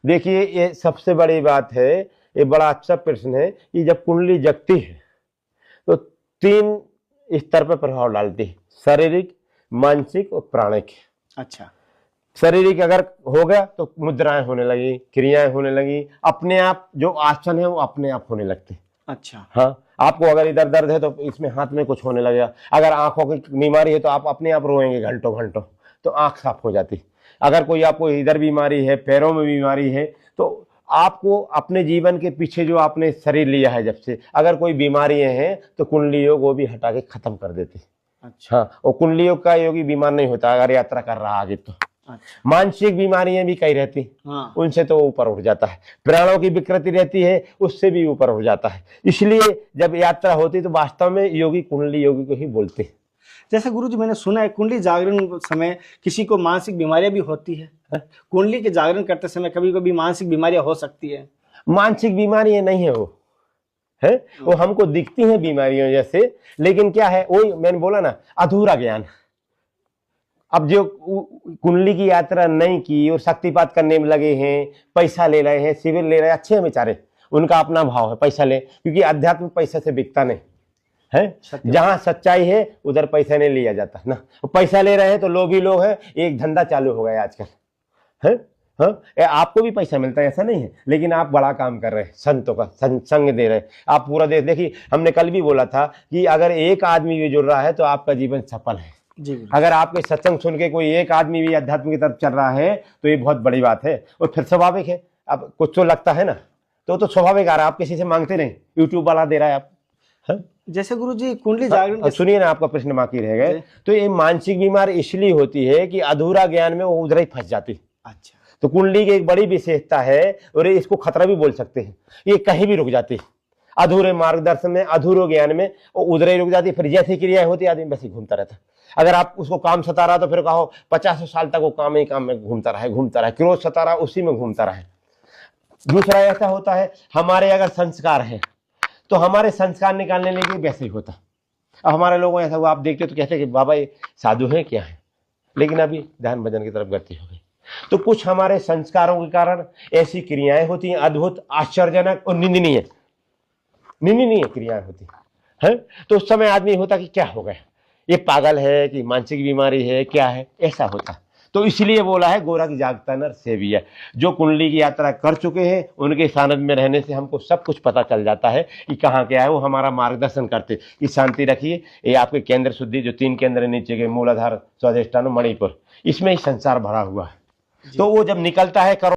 देखिए, ये सबसे बड़ी बात है, ये बड़ा अच्छा प्रश्न है कि जब कुंडली जगती है तो 3 स्तर पर प्रभाव डालती है, शारीरिक, मानसिक और प्राणिक। अच्छा। शारीरिक अगर हो गया तो मुद्राएं होने लगी, क्रियाएं होने लगी, अपने आप जो आसन है वो अपने आप होने लगते। अच्छा। हाँ, आपको अगर इधर दर्द है तो इसमें हाथ में कुछ होने लगेगा, अगर आंखों की बीमारी है तो आप अपने आप रोएंगे घंटों घंटों, तो आंख साफ हो जाती। अगर कोई आपको इधर बीमारी है, पैरों में बीमारी है, तो आपको अपने जीवन के पीछे जो आपने शरीर लिया है, जब से अगर कोई बीमारियां हैं तो कुंडली योग वो भी हटा के खत्म कर देती। अच्छा। हाँ, और कुंडली योग का योगी बीमार नहीं होता अगर यात्रा कर रहा आगे तो। अच्छा। मानसिक बीमारियां भी कई रहती, हाँ। उनसे तो ऊपर उठ जाता है। प्राणों की विकृति रहती है, उससे भी ऊपर उठ जाता है। इसलिए जब यात्रा होती तो वास्तव में योगी कुंडली योगी को ही बोलते हैं। जैसे गुरुजी मैंने सुना है कुंडली जागरण समय किसी को मानसिक बीमारियां भी होती है। कुंडली के जागरण करते समय कभी कभी मानसिक बीमारियां हो सकती है। मानसिक बीमारियां नहीं है वो, है वो हमको दिखती हैं बीमारियों जैसे, लेकिन क्या है, वही मैंने बोला ना, अधूरा ज्ञान। अब जो कुंडली की यात्रा नहीं की और शक्तिपात करने में लगे हैं, पैसा ले रहे हैं, शिविर ले रहे हैं, अच्छे हैं बेचारे, उनका अपना भाव है, पैसा ले, क्योंकि अध्यात्म पैसे से बिकता नहीं है। जहां सच्चाई है उधर पैसा नहीं लिया जाता ना। पैसा ले रहे हैं तो लोभी लोग हैं, एक धंधा चालू हो गया आजकल, है। हाँ, आपको भी पैसा मिलता है ऐसा नहीं है, लेकिन आप बड़ा काम कर रहे हैं, संतों का संग दे रहे हैं आप पूरा देश। देखिए, हमने कल भी बोला था कि अगर एक आदमी भी जुड़ रहा है तो आपका जीवन सफल है जी। अगर आपके सत्संग सुन के कोई एक आदमी भी अध्यात्म की तरफ चल रहा है तो ये बहुत बड़ी बात है। और फिर स्वाभाविक है, अब कुछ तो लगता है ना, तो स्वाभाविक आ रहा है, आप किसी से मांगते नहीं, यूट्यूब वाला दे रहा है आप। है? जैसे गुरुजी कुंडली जागरण सुनिए ना, आपका प्रश्न बाकी रह गए। तो ये मानसिक बीमारी इसलिए होती है कि अधूरा ज्ञान में वो उधर ही फंस जाती। अच्छा। तो कुंडली की एक बड़ी विशेषता है, और इसको खतरा भी बोल सकते हैं, ये कहीं भी रुक जाती है, अधूरे मार्गदर्शन में, अधूरे ज्ञान में वो उधर ही रुक जाती। फिर जैसी क्रियाएं होती आदमी वैसे घूमता रहता। अगर आप उसको काम सता रहा तो फिर कहो 50 साल तक वो काम ही काम में घूमता रहे, क्रोध सता रहा उसी में घूमता रहे। दूसरा ऐसा होता है, हमारे अगर संस्कार है तो हमारे संस्कार निकालने के लिए वैसे ही होता। अब हमारे लोगों ऐसा हुआ, आप देखते तो कहते कि बाबा ये साधु है क्या है, लेकिन अभी ध्यान भजन की तरफ गति हो गई। तो कुछ हमारे संस्कारों के कारण ऐसी क्रियाएं होती हैं, अद्भुत, आश्चर्यजनक और निंदनीय क्रियाएं होती हैं। तो उस समय आदमी होता कि क्या हो गया, ये पागल है कि मानसिक बीमारी है, क्या है, ऐसा होता। तो इसलिए बोला है गोरख जागता नर सेविया। जो कुंडली की यात्रा कर चुके हैं उनके सानिध्य में रहने से हमको सब कुछ पता चल जाता है कि कहाँ क्या है, वो हमारा मार्गदर्शन करते। कि शांति रखिए, ये आपके केंद्र शुद्धि, जो 3 केंद्र नीचे के, मूलाधार, स्वाधिष्ठान, मणिपुर, इसमें ही संसार भरा हुआ है। तो वो जब निकलता है करो